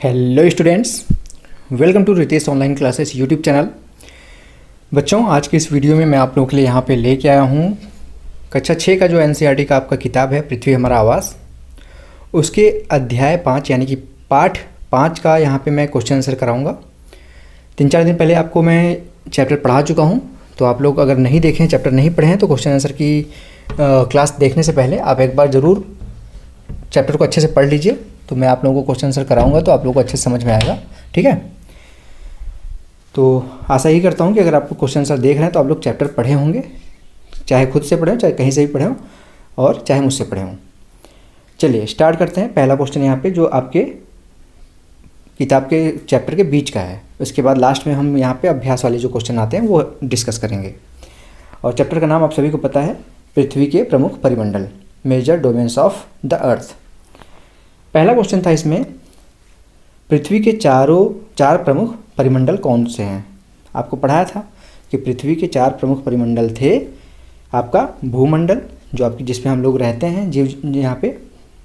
Hello students, welcome to Ritesh online classes YouTube channel. बच्चों, आज की इस वीडियो में मैं आप लोगों के लिए यहाँ पे लेके आया हूँ कक्षा 6 का जो एनसीईआरटी का आपका किताब है पृथ्वी हमारा आवास, उसके अध्याय 5 यानी कि पाठ 5 का यहाँ पे मैं क्वेश्चन आंसर कराऊँगा। 3-4 दिन पहले आपको मैं चैप्टर पढ़ा चुका हूँ, तो आप लोग अगर नहीं देखें, चैप्टर नहीं पढ़े हैं, तो क्वेश्चन आंसर की क्लास देखने से पहले आप एक बार ज़रूर चैप्टर को अच्छे से पढ़ लीजिए। तो मैं आप लोगों को क्वेश्चन आंसर कराऊंगा तो आप लोगों को अच्छे से समझ में आएगा, ठीक है। तो आशा ही करता हूं कि अगर आपको क्वेश्चन आंसर देख रहे हैं तो आप लोग चैप्टर पढ़े होंगे, चाहे खुद से पढ़े हो, चाहे कहीं से भी पढ़े हो और चाहे मुझसे पढ़े हों। चलिए स्टार्ट करते हैं। पहला क्वेश्चन यहाँ पे जो आपके किताब के चैप्टर के बीच का है, उसके बाद लास्ट में हम यहाँ पे अभ्यास वाले जो क्वेश्चन आते हैं वो डिस्कस करेंगे। और चैप्टर का नाम आप सभी को पता है, पृथ्वी के प्रमुख परिमंडल, major domains of the earth. पहला क्वेश्चन था इसमें, पृथ्वी के चार प्रमुख परिमंडल कौन से हैं। आपको पढ़ाया था कि पृथ्वी के 4 प्रमुख परिमंडल थे। आपका भूमंडल जो आपकी जिसमें हम लोग रहते हैं, जीव यहाँ पे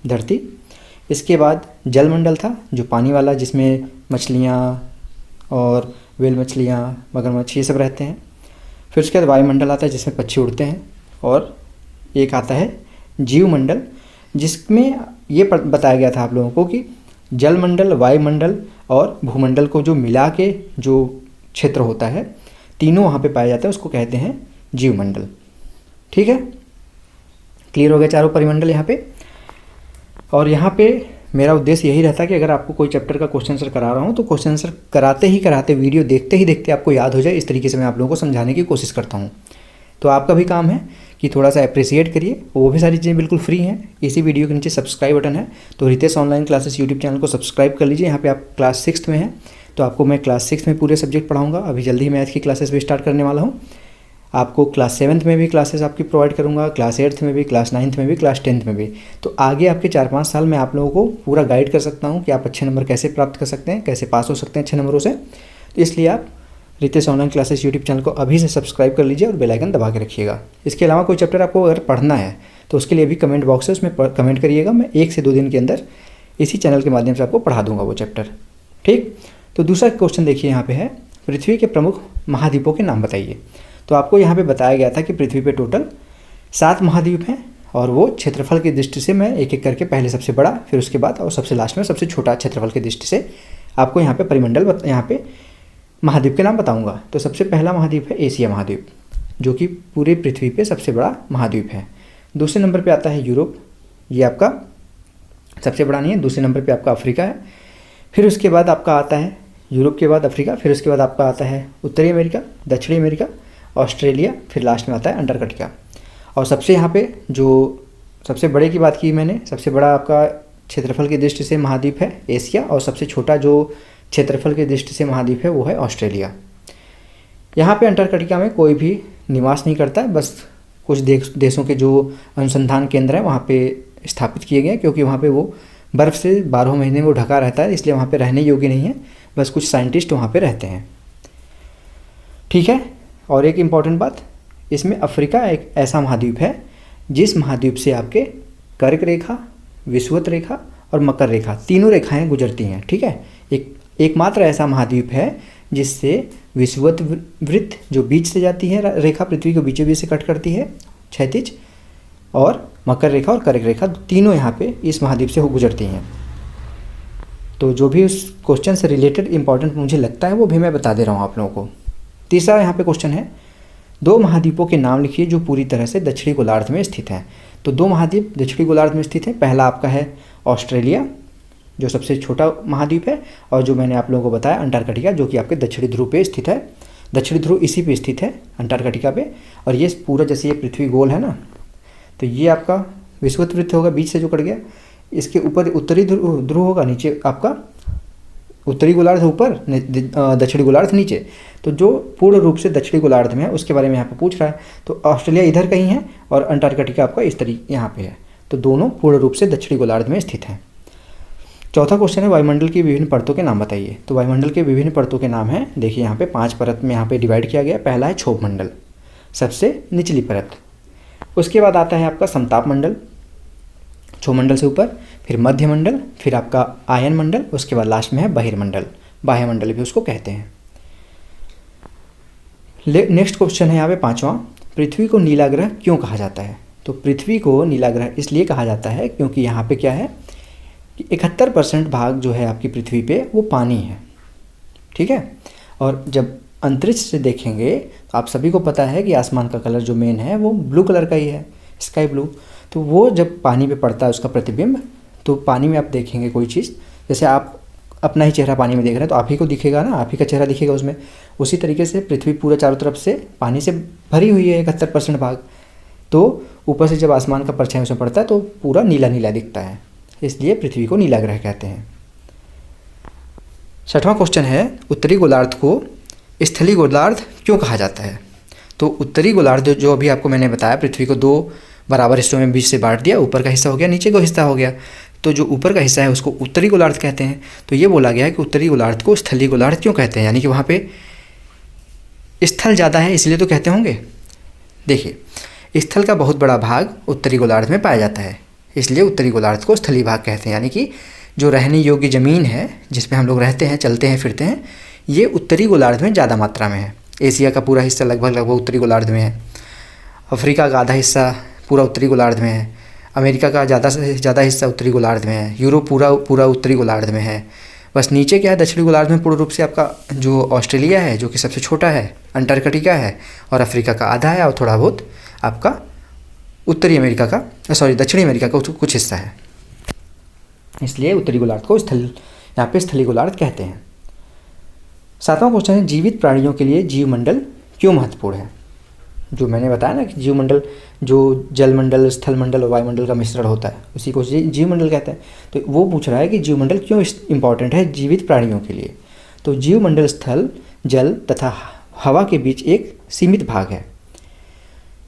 धरती। इसके बाद जलमंडल था जो पानी वाला, जिसमें मछलियाँ और व्हेल मछलियाँ, मगरमच्छ ये सब रहते हैं। फिर उसके बाद वायुमंडल आता है जिसमें पक्षी उड़ते हैं। और एक आता है जीवमंडल, जिसमें ये बताया गया था आप लोगों को कि जलमंडल, वायुमंडल और भूमंडल को जो मिला के जो क्षेत्र होता है, तीनों वहाँ पे पाया जाता है, उसको कहते हैं जीवमंडल। ठीक है, क्लियर हो गया चारों परिमंडल यहाँ पे। और यहाँ पे मेरा उद्देश्य यही रहता है कि अगर आपको कोई चैप्टर का क्वेश्चन आंसर करा रहा हूँ तो क्वेश्चन आंसर कराते ही कराते, वीडियो देखते ही देखते आपको याद हो जाए, इस तरीके से मैं आप लोगों को समझाने की कोशिश करता हूँ। तो आपका भी काम है कि थोड़ा सा अप्रिशिएट करिए, वो भी सारी चीज़ें बिल्कुल फ्री हैं। इसी वीडियो के नीचे सब्सक्राइब बटन है, तो Ritesh online classes YouTube channel को सब्सक्राइब कर लीजिए। यहाँ पे आप क्लास 6 में हैं, तो आपको मैं क्लास 6 में पूरे सब्जेक्ट पढ़ाऊंगा। अभी जल्दी ही मैथ की क्लासेस भी स्टार्ट करने वाला हूँ। आपको क्लास 7th में भी क्लासेस आपकी प्रोवाइड करूँगा, क्लास 8th में भी, क्लास 9th में भी, क्लास 10th में भी। तो आगे आपके 4-5 साल में आप लोगों को पूरा गाइड कर सकता हूँ कि आप अच्छे नंबर कैसे प्राप्त कर सकते हैं, कैसे पास हो सकते हैं अच्छे नंबरों से। तो इसलिए आप Ritesh online classes YouTube channel को अभी से सब्सक्राइब कर लीजिए और बेल आइकन दबा के रखिएगा। इसके अलावा कोई चैप्टर आपको अगर पढ़ना है तो उसके लिए भी कमेंट बॉक्स है, उसमें कमेंट करिएगा। मैं 1 से 2 दिन के अंदर इसी चैनल के माध्यम से आपको पढ़ा दूंगा वो चैप्टर। ठीक, तो दूसरा क्वेश्चन देखिए यहाँ पे है, पृथ्वी के प्रमुख महाद्वीपों के नाम बताइए। तो आपको यहाँ पे बताया गया था कि पृथ्वी पे टोटल 7 महाद्वीप हैं, और वो क्षेत्रफल की दृष्टि से मैं एक एक करके, पहले सबसे बड़ा, फिर उसके बाद और सबसे लास्ट में सबसे छोटा क्षेत्रफल की दृष्टि से आपको यहाँ पे परिमंडल, यहाँ पे महाद्वीप के नाम बताऊंगा। तो सबसे पहला महाद्वीप है एशिया महाद्वीप, जो कि पूरे पृथ्वी पे सबसे बड़ा महाद्वीप है। दूसरे नंबर पे आता है यूरोप, ये आपका सबसे बड़ा नहीं है। दूसरे नंबर पे आपका अफ्रीका है। फिर उसके बाद आपका आता है यूरोप के बाद अफ्रीका, फिर उसके बाद आपका आता है उत्तरी अमेरिका, दक्षिणी अमेरिका, ऑस्ट्रेलिया, फिर लास्ट में आता है अंटार्कटिका। और सबसे यहाँ पे जो सबसे बड़े की बात की मैंने, सबसे बड़ा आपका क्षेत्रफल की दृष्टि से महाद्वीप है एशिया, और सबसे छोटा जो क्षेत्रफल की दृष्टि से महाद्वीप है वो है ऑस्ट्रेलिया। यहाँ पे अंटार्कटिका में कोई भी निवास नहीं करता है, बस कुछ देशों के जो अनुसंधान केंद्र हैं वहाँ पे स्थापित किए गए हैं, क्योंकि वहाँ पे वो बर्फ़ से 12 महीने में वो ढका रहता है, इसलिए वहाँ पे रहने योग्य नहीं है, बस कुछ साइंटिस्ट वहाँ पे रहते हैं। ठीक है, और एक इम्पॉर्टेंट बात, इसमें अफ्रीका एक ऐसा महाद्वीप है जिस महाद्वीप से आपके कर्क रेखा, विषुवत रेखा और मकर रेखा, तीनों रेखाएं गुजरती हैं। ठीक है, एकमात्र ऐसा महाद्वीप है जिससे विषुवत वृत्त जो बीच से जाती है रेखा, पृथ्वी को बीचों बीच से कट करती है क्षैतिज, और मकर रेखा और कर्क रेखा, तीनों यहाँ पे इस महाद्वीप से हो गुजरती हैं। तो जो भी उस क्वेश्चन से रिलेटेड इंपॉर्टेंट मुझे लगता है वो भी मैं बता दे रहा हूँ आप लोगों को। तीसरा यहाँ पे क्वेश्चन है, 2 महाद्वीपों के नाम लिखिए जो पूरी तरह से दक्षिणी गोलार्ध में स्थित हैं। तो 2 महाद्वीप दक्षिणी गोलार्ध में स्थित हैं। पहला आपका है ऑस्ट्रेलिया, जो सबसे छोटा महाद्वीप है, और जो मैंने आप लोगों को बताया अंटार्कटिका, जो कि आपके दक्षिणी ध्रुव पे स्थित है। दक्षिणी ध्रुव इसी पे स्थित है, अंटार्कटिका पे। और ये पूरा जैसे ये पृथ्वी गोल है ना, तो ये आपका विषुवत वृत्त होगा बीच से जो कट गया। इसके ऊपर उत्तरी ध्रुव होगा, नीचे आपका उत्तरी गोलार्ध ऊपर, दक्षिणी गोलार्ध नीचे। तो जो पूर्ण रूप से दक्षिणी गोलार्ध में है उसके बारे में यहाँ पे पूछ रहा है। तो ऑस्ट्रेलिया इधर कहीं है और अंटार्कटिका आपका इस तरीके यहाँ पे है। तो दोनों पूर्ण रूप से दक्षिणी गोलार्ध में स्थित हैं। चौथा क्वेश्चन है, वायुमंडल की विभिन्न परतों के नाम बताइए। तो वायुमंडल के विभिन्न परतों के नाम हैं, देखिए यहाँ पे 5 परत में यहाँ पे डिवाइड किया गया। पहला है क्षोभ मंडल, सबसे निचली परत। उसके बाद आता है आपका समताप मंडल, क्षोमंडल से ऊपर, फिर मध्य मंडल, फिर आपका आयन मंडल, उसके बाद लास्ट में है बहिर्मंडल, बाह्यमंडल भी उसको कहते हैं। नेक्स्ट क्वेश्चन है यहाँ पे 5वां, पृथ्वी को नीला ग्रह क्यों कहा जाता है? तो पृथ्वी को नीला ग्रह इसलिए कहा जाता है क्योंकि यहाँ पे क्या है कि 71% भाग जो है आपकी पृथ्वी पे वो पानी है, ठीक है। और जब अंतरिक्ष से देखेंगे तो आप सभी को पता है कि आसमान का कलर जो मेन है वो ब्लू कलर का ही है, स्काई ब्लू। तो वो जब पानी पे पड़ता है उसका प्रतिबिंब, तो पानी में आप देखेंगे कोई चीज़, जैसे आप अपना ही चेहरा पानी में देख रहे हैं तो आप ही को दिखेगा ना, आप ही का चेहरा दिखेगा उसमें। उसी तरीके से पृथ्वी पूरा चारों तरफ से पानी से भरी हुई है 71% भाग, तो ऊपर से जब आसमान का परछाई उसमें पड़ता है तो पूरा नीला नीला दिखता है, इसलिए पृथ्वी को नीला ग्रह कहते हैं। 6वां क्वेश्चन है, उत्तरी गोलार्ध को स्थलीय गोलार्ध क्यों कहा जाता है? तो उत्तरी गोलार्ध जो अभी आपको मैंने बताया, पृथ्वी को 2 बराबर हिस्सों में बीच से बांट दिया, ऊपर का हिस्सा हो गया, नीचे का हिस्सा हो गया, तो जो ऊपर का हिस्सा है उसको उत्तरी गोलार्ध कहते हैं। तो ये बोला गया है कि उत्तरी गोलार्ध को स्थलीय गोलार्ध क्यों कहते हैं, यानी कि वहाँ पे स्थल ज़्यादा है इसलिए तो कहते होंगे। देखिए, स्थल का बहुत बड़ा भाग उत्तरी गोलार्ध में पाया जाता है, इसलिए उत्तरी गोलार्ध को स्थलीय भाग कहते हैं, यानी कि जो रहने योग्य ज़मीन है जिसमें हम लोग रहते हैं, चलते हैं, फिरते हैं, ये उत्तरी गोलार्ध में ज़्यादा मात्रा में है। एशिया का पूरा हिस्सा लगभग उत्तरी गोलार्ध में है, अफ्रीका का आधा हिस्सा पूरा उत्तरी गोलार्ध में है, अमेरिका का ज़्यादा से ज़्यादा हिस्सा उत्तरी गोलार्ध में है, यूरोप पूरा उत्तरी गोलार्ध में है। बस नीचे क्या है, दक्षिणी गोलार्ध में पूर्ण रूप से आपका जो ऑस्ट्रेलिया है जो कि सबसे छोटा है, अंटार्कटिका है, और अफ्रीका का आधा है, और थोड़ा बहुत आपका दक्षिणी अमेरिका का कुछ हिस्सा है। इसलिए उत्तरी गोलार्ध को यहाँ पे स्थलीय गोलार्ध कहते हैं। 7वां क्वेश्चन है, जीवित प्राणियों के लिए जीवमंडल क्यों महत्वपूर्ण है? जो मैंने बताया ना कि जीवमंडल जो जलमंडल, स्थलमंडल और वायुमंडल का मिश्रण होता है उसी को जीवमंडल कहते हैं। तो वो पूछ रहा है कि जीवमंडल क्यों इम्पॉर्टेंट है जीवित प्राणियों के लिए। तो जीवमंडल स्थल, जल तथा हवा के बीच एक सीमित भाग है।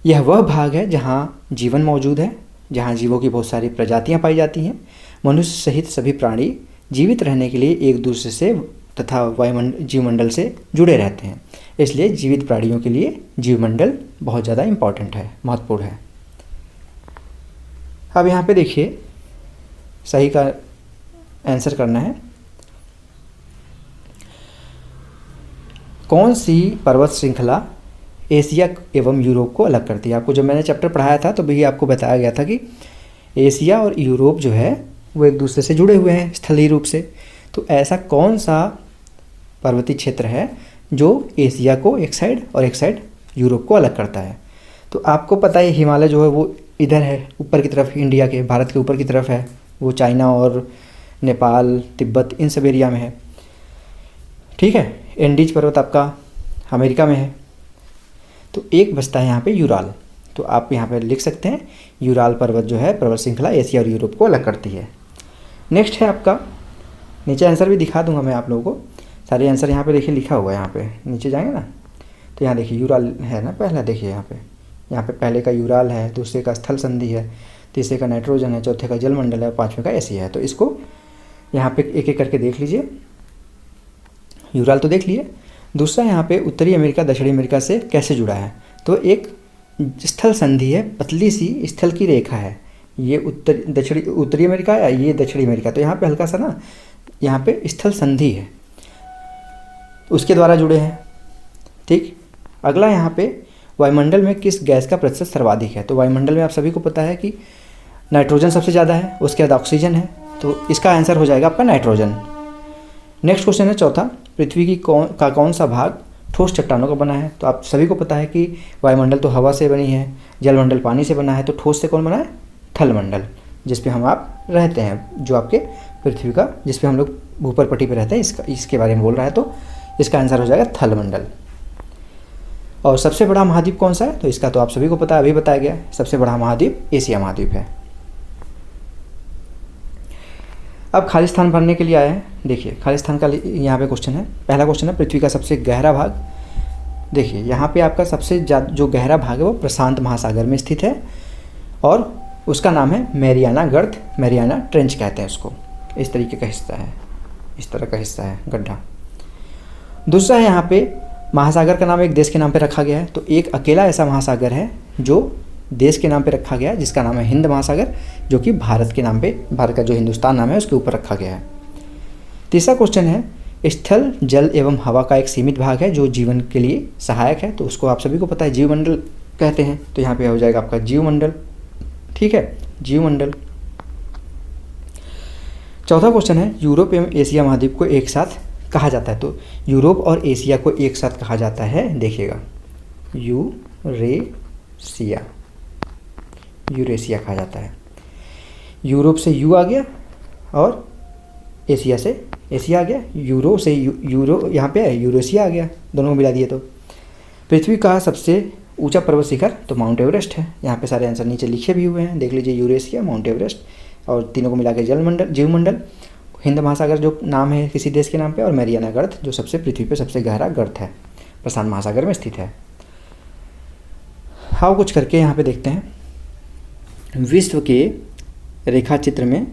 यह वह भाग है जहाँ जीवन मौजूद है, जहाँ जीवों की बहुत सारी प्रजातियाँ पाई जाती हैं। मनुष्य सहित सभी प्राणी जीवित रहने के लिए एक दूसरे से तथा जीवमंडल से जुड़े रहते हैं, इसलिए जीवित प्राणियों के लिए जीवमंडल बहुत ज़्यादा इम्पॉर्टेंट है, महत्वपूर्ण है। अब यहाँ पे देखिए, सही का आंसर करना है। कौन सी पर्वत श्रृंखला एशिया एवं यूरोप को अलग करती है? आपको जब मैंने चैप्टर पढ़ाया था तो भी आपको बताया गया था कि एशिया और यूरोप जो है वो एक दूसरे से जुड़े हुए हैं स्थलीय रूप से। तो ऐसा कौन सा पर्वतीय क्षेत्र है जो एशिया को एक साइड और एक साइड यूरोप को अलग करता है? तो आपको पता है हिमालय जो है वो इधर है, ऊपर की तरफ, इंडिया के, भारत के ऊपर की तरफ है। वो चाइना और नेपाल, तिब्बत, इन सब एरिया में है, ठीक है। एंडीज पर्वत आपका अमेरिका में है। तो एक बचता है यहाँ पे यूराल। तो आप यहाँ पे लिख सकते हैं यूराल पर्वत जो है, पर्वत श्रृंखला एशिया और यूरोप को अलग करती है। नेक्स्ट है आपका, नीचे आंसर भी दिखा दूंगा मैं आप लोगों को, सारे आंसर यहाँ पे देखिए लिखा हुआ है। यहाँ पे नीचे जाएंगे ना तो यहाँ देखिए यूराल है ना, पहला देखिए यहाँ पे पहले का यूराल है, दूसरे का स्थल संधि है, तीसरे का नाइट्रोजन है, चौथे का जलमंडल है, पाँचवें का एशिया है। तो इसको यहाँ पे एक एक करके देख लीजिए। यूराल तो देख लिए। दूसरा यहाँ पे उत्तरी अमेरिका दक्षिणी अमेरिका से कैसे जुड़ा है? तो एक स्थल संधि है, पतली सी स्थल की रेखा है। ये उत्तरी अमेरिका है, ये दक्षिणी अमेरिका। तो यहाँ पे हल्का सा ना यहाँ पे स्थल संधि है, उसके द्वारा जुड़े हैं, ठीक। अगला यहाँ पे वायुमंडल में किस गैस का प्रतिशत सर्वाधिक है? तो वायुमंडल में आप सभी को पता है कि नाइट्रोजन सबसे ज़्यादा है, उसके बाद ऑक्सीजन है। तो इसका आंसर हो जाएगा आपका नाइट्रोजन। नेक्स्ट क्वेश्चन है चौथा, पृथ्वी की कौन सा भाग ठोस चट्टानों का बना है? तो आप सभी को पता है कि वायुमंडल तो हवा से बनी है, जलमंडल पानी से बना है, तो ठोस से कौन बना है? थलमंडल, जिस पे हम आप रहते हैं, जो आपके पृथ्वी का, जिस पे हम लोग ऊपर पट्टी पे रहते हैं, इसके बारे में बोल रहा है। तो इसका आंसर हो जाएगा थलमंडल। और सबसे बड़ा महाद्वीप कौन सा है? तो इसका तो आप सभी को पता है, अभी बताया गया। सबसे बड़ा महाद्वीप एशिया महाद्वीप है। अब खाली स्थान भरने के लिए आया है। देखिए खाली स्थान का यहाँ पे क्वेश्चन है। पहला क्वेश्चन है पृथ्वी का सबसे गहरा भाग। देखिए यहाँ पे आपका सबसे जो गहरा भाग है वो प्रशांत महासागर में स्थित है और उसका नाम है मैरियाना गर्त, मैरियाना ट्रेंच कहते हैं उसको। इस तरीके का हिस्सा है, इस तरह का हिस्सा है गड्ढा। दूसरा है यहाँ पे महासागर का नाम एक देश के नाम पे रखा गया है। तो एक अकेला ऐसा महासागर है जो देश के नाम पे रखा गया है जिसका नाम है हिंद महासागर, जो कि भारत के नाम पे, भारत का जो हिंदुस्तान नाम है उसके ऊपर रखा गया है। तीसरा क्वेश्चन है, स्थल, जल एवं हवा का एक सीमित भाग है जो जीवन के लिए सहायक है, तो उसको आप सभी को पता है जीवमंडल कहते हैं। तो यहाँ पे हो जाएगा आपका जीवमंडल, ठीक है, जीवमंडल। चौथा क्वेश्चन है, यूरोप एवं एशिया महाद्वीप को एक साथ कहा जाता है, तो यूरोप और एशिया को एक साथ कहा जाता है, देखिएगा, यूरेशिया, यूरेशिया कहा जाता है। यूरोप से यू आ गया और एशिया से एशिया आ गया, यूरो से यूरो यहाँ पे है, यूरेशिया आ गया, दोनों को मिला दिए तो। पृथ्वी का सबसे ऊंचा पर्वत शिखर, तो माउंट एवरेस्ट है। यहाँ पे सारे आंसर नीचे लिखे भी हुए हैं, देख लीजिए, यूरेशिया, माउंट एवरेस्ट, और तीनों को मिला के जलमंडल, जीवमंडल। हिंद महासागर जो नाम है किसी देश के नाम पे, और मैरियाना गर्त जो सबसे पृथ्वी पे सबसे गहरा गर्त है, प्रशांत महासागर में स्थित है। हाँ, कुछ करके यहाँ पे देखते हैं। विश्व के रेखा चित्र में,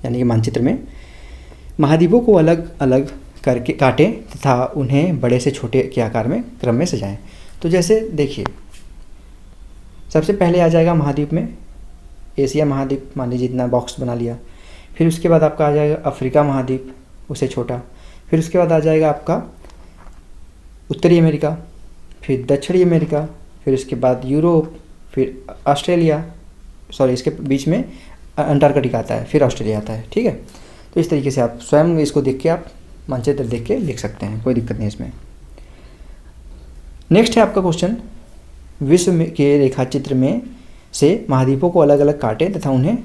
यानी कि मानचित्र में, महाद्वीपों को अलग अलग करके काटें तथा उन्हें बड़े से छोटे के आकार में क्रम में सजाएं। तो जैसे देखिए, सबसे पहले आ जाएगा महाद्वीप में एशिया महाद्वीप, मान लीजिए इतना बॉक्स बना लिया। फिर उसके बाद आपका आ जाएगा अफ्रीका महाद्वीप, उससे छोटा। फिर उसके बाद आ जाएगा आपका उत्तरी अमेरिका, फिर दक्षिणी अमेरिका, फिर उसके बाद यूरोप, फिर ऑस्ट्रेलिया, सॉरी इसके बीच में अंटार्कटिका आता है, फिर ऑस्ट्रेलिया आता है, ठीक है। तो इस तरीके से आप स्वयं इसको देख के, आप मानचित्र देख के लिख सकते हैं, कोई दिक्कत नहीं इसमें। नेक्स्ट है आपका क्वेश्चन, विश्व के रेखाचित्र में से महाद्वीपों को अलग अलग काटें तथा उन्हें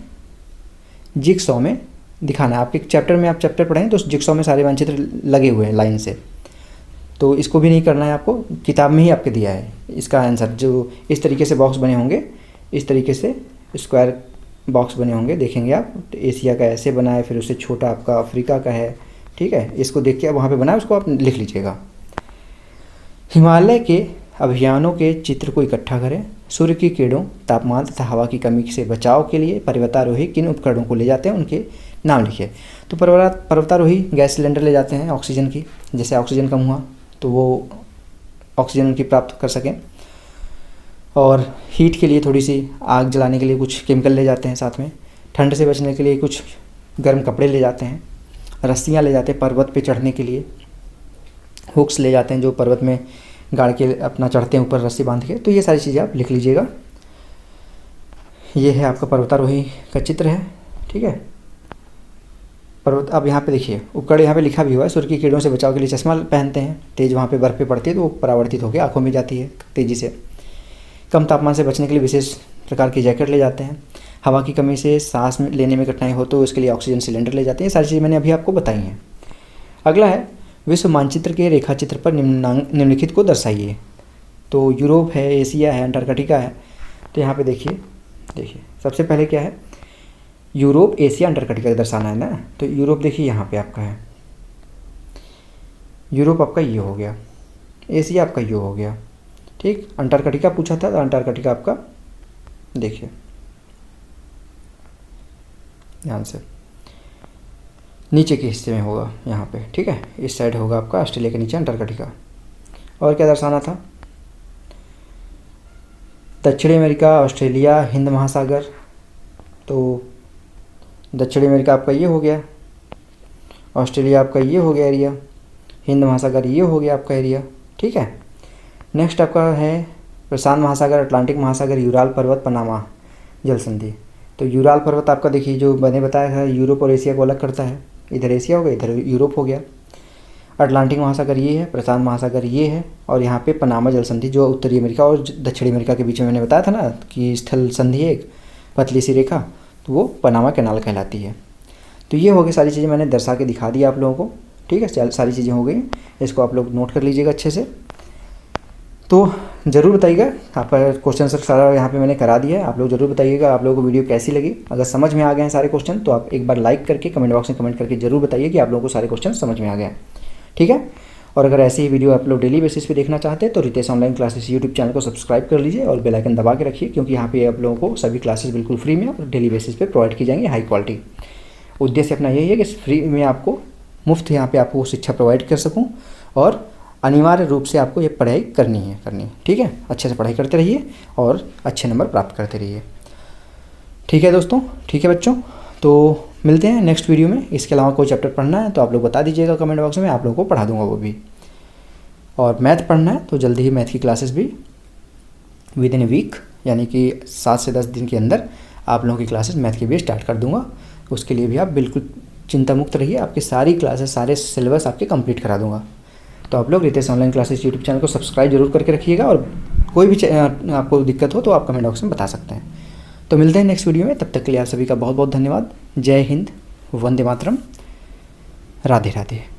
जिगसॉ में दिखाना है। आपके चैप्टर में आप चैप्टर पढ़ें तो जिगसॉ में सारे मानचित्र लगे हुए हैं लाइन से, तो इसको भी नहीं करना है आपको, किताब में ही आपके दिया है इसका आंसर। जो इस तरीके से बॉक्स बने होंगे, इस तरीके से स्क्वायर बॉक्स बने होंगे, देखेंगे आप। तो एशिया का ऐसे बना है, फिर उससे छोटा आपका अफ्रीका का है, ठीक है। इसको देख के आप वहाँ पे बना है, उसको आप लिख लीजिएगा। हिमालय के अभियानों के चित्र को इकट्ठा करें। सूर्य की किरणों, तापमान तथा हवा की कमी से बचाव के लिए पर्वतारोही किन उपकरणों को ले जाते हैं, उनके नाम लिखिए। तो पर्वतारोही गैस सिलेंडर ले जाते हैं ऑक्सीजन की, जैसे ऑक्सीजन कम हुआ तो वो ऑक्सीजन उनकी प्राप्त कर सकें। और हीट के लिए थोड़ी सी आग जलाने के लिए कुछ केमिकल ले जाते हैं साथ में। ठंड से बचने के लिए कुछ गर्म कपड़े ले जाते हैं। रस्सियाँ ले जाते हैं पर्वत पे चढ़ने के लिए, हुक्स ले जाते हैं जो पर्वत में गाड़ के अपना चढ़ते हैं ऊपर रस्सी बांध के। तो ये सारी चीज़ें आप लिख लीजिएगा। ये है आपका पर्वतारोही का चित्र है, ठीक है। पर्वत, अब यहाँ पे देखिए उपकरण यहाँ पे लिखा भी हुआ है, सूर्य की किरणों से बचाव के लिए चश्मा पहनते हैं, तेज वहाँ पे बर्फ़ पे पड़ती है तो वो परावर्तित होकर आँखों में जाती है तेज़ी से। कम तापमान से बचने के लिए विशेष प्रकार की जैकेट ले जाते हैं। हवा की कमी से सांस लेने में कठिनाई हो तो उसके लिए ऑक्सीजन सिलेंडर ले जाते हैं। ये सारी चीज़ें मैंने अभी आपको बताई हैं। अगला है, विश्व मानचित्र के रेखाचित्र पर निम्नलिखित को दर्शाइए। तो यूरोप है, एशिया है, अंटार्कटिका है। तो यहाँ पे देखिए सबसे पहले क्या है, यूरोप, एशिया, अंटार्कटिका दर्शाना है ना। तो यूरोप देखिए यहाँ पे आपका है, यूरोप आपका ये हो गया, एशिया आपका ये हो गया, ठीक। अंटार्कटिका पूछा था तो अंटार्कटिका आपका देखिए ध्यान से नीचे के हिस्से में होगा यहाँ पे, ठीक है। इस साइड होगा आपका ऑस्ट्रेलिया के नीचे अंटार्कटिका। और क्या दर्शाना था, दक्षिणी अमेरिका, ऑस्ट्रेलिया, हिंद महासागर। तो दक्षिणी अमेरिका आपका ये हो गया, ऑस्ट्रेलिया आपका ये हो गया एरिया, हिंद महासागर ये हो गया आपका एरिया, ठीक है। नेक्स्ट आपका है प्रशांत महासागर, अटलांटिक महासागर, यूराल पर्वत, पनामा जल संधि। तो यूराल पर्वत आपका देखिए जो मैंने बताया था यूरोप और एशिया को अलग करता है, इधर एशिया हो गया, इधर यूरोप हो गया। अटलांटिक महासागर ये है, प्रशांत महासागर ये है, और यहाँ पे पनामा जल संधि जो उत्तरी अमेरिका और दक्षिणी अमेरिका के बीच में मैंने बताया था ना कि स्थल संधि है एक पतली सी रेखा, तो वो पनामा कैनाल कहलाती है। तो ये हो गई सारी चीज़ें मैंने दर्शा के दिखा दी आप लोगों को, ठीक है। सारी चीज़ें हो गई, इसको आप लोग नोट कर लीजिएगा अच्छे से। तो ज़रूर बताइएगा, आपका क्वेश्चन सब सारा यहाँ पे मैंने करा दिया है, आप लोग ज़रूर बताइएगा आप लोगों को वीडियो कैसी लगी। अगर समझ में आ गए हैं सारे क्वेश्चन तो आप एक बार लाइक करके कमेंट बॉक्स में कमेंट करके ज़रूर बताइए कि आप लोगों को सारे क्वेश्चन समझ में आ गए हैं, ठीक है। और अगर ऐसे ही वीडियो आप लोग डेली बेसिस पे देखना चाहते हैं तो Ritesh online classes YouTube channel को सब्सक्राइब कर लीजिए और बेल आइकन दबा के रखिए, क्योंकि यहाँ पे आप लोगों को सभी क्लासेस बिल्कुल फ्री में और डेली बेसिस पे प्रोवाइड की जाएंगी हाई क्वालिटी। उद्देश्य अपना यही है कि फ्री में आपको मुफ्त यहाँ पे आपको शिक्षा प्रोवाइड कर सकूँ और अनिवार्य रूप से आपको ये पढ़ाई करनी है ठीक है। अच्छे से पढ़ाई करते रहिए और अच्छे नंबर प्राप्त करते रहिए। ठीक है दोस्तों, ठीक है बच्चों, तो मिलते हैं नेक्स्ट वीडियो में। इसके अलावा कोई चैप्टर पढ़ना है तो आप लोग बता दीजिएगा कमेंट बॉक्स में, आप लोगों को पढ़ा दूंगा वो भी। और मैथ पढ़ना है तो जल्दी ही मैथ की क्लासेस भी विद इन ए वीक, यानी कि 7 से 10 दिन के अंदर आप लोगों की क्लासेस मैथ की भी स्टार्ट कर दूंगा। उसके लिए भी आप बिल्कुल चिंता मुक्त रहिए, आपकी सारी क्लासेस, सारे सिलेबस आपके कंप्लीट करा दूंगा। तो आप लोग Ritesh online classes YouTube channel को सब्सक्राइब जरूर करके रखिएगा, और कोई भी आपको दिक्कत हो तो आप कमेंट बॉक्स में बता सकते हैं। तो मिलते हैं नेक्स्ट वीडियो में, तब तक के लिए आप सभी का बहुत बहुत धन्यवाद। जय हिंद, वंदे मातरम, राधे राधे।